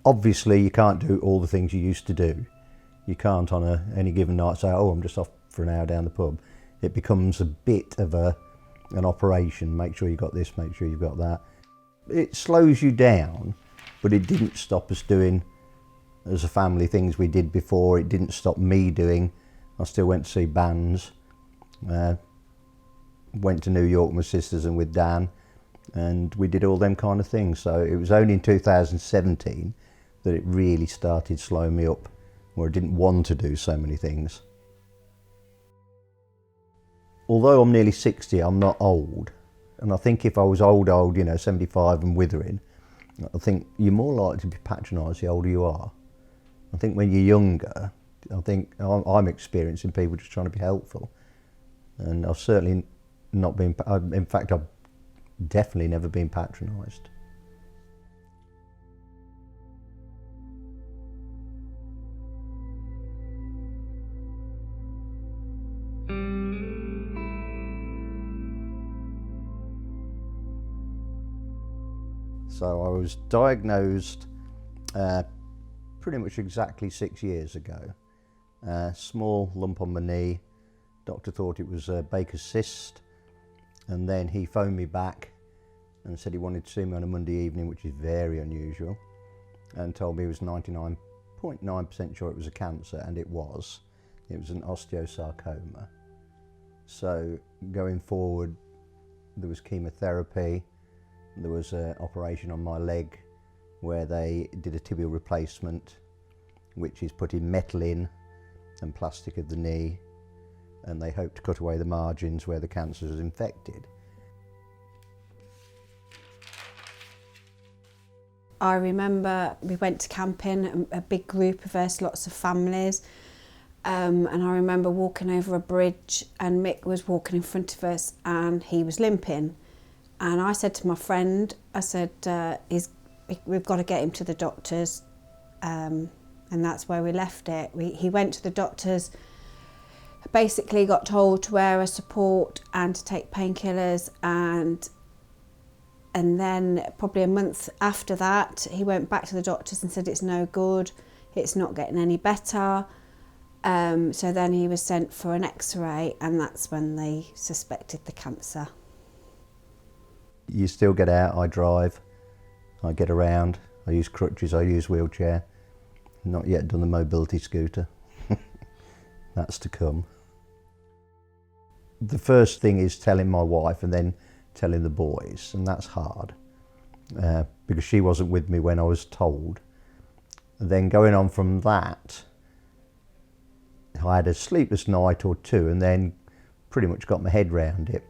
Obviously you can't do all the things you used to do. You can't on any given night say, oh, I'm just off for an hour down the pub. It becomes a bit of an operation. Make sure you've got this, make sure you've got that. It slows you down, but it didn't stop us doing, as a family, things we did before. It didn't stop me doing. I still went to see bands. Went to New York with my sisters and with Dan, and we did all them kind of things. So it was only in 2017 that it really started slowing me up, where I didn't want to do so many things. Although I'm nearly 60, I'm not old. And I think if I was old, 75 and withering, I think you're more likely to be patronised the older you are. I think when you're younger, I think I'm experiencing people just trying to be helpful. And I've certainly not been, in fact, I've definitely never been patronised. So I was diagnosed pretty much exactly 6 years ago. Small lump on my knee. Doctor thought it was a Baker's cyst, and then he phoned me back and said he wanted to see me on a Monday evening, which is very unusual, and told me he was 99.9% sure it was a cancer, and it was. It was an osteosarcoma. So going forward, there was chemotherapy. There was an operation on my leg where they did a tibial replacement, which is putting metal in and plastic of the knee, and they hope to cut away the margins where the cancer is infected. I remember we went to camping, a big group of us, lots of families, and I remember walking over a bridge and Mick was walking in front of us and he was limping. And I said to my friend, I said, we've got to get him to the doctors, and that's where we left it. He went to the doctors, basically got told to wear a support and to take painkillers, and then probably a month after that, he went back to the doctors and said it's no good, it's not getting any better. So then he was sent for an X-ray, and that's when they suspected the cancer. You still get out, I drive, I get around, I use crutches, I use wheelchair. Not yet done the mobility scooter. That's to come. The first thing is telling my wife and then telling the boys, and that's hard because she wasn't with me when I was told. And then going on from that, I had a sleepless night or two and then pretty much got my head round it.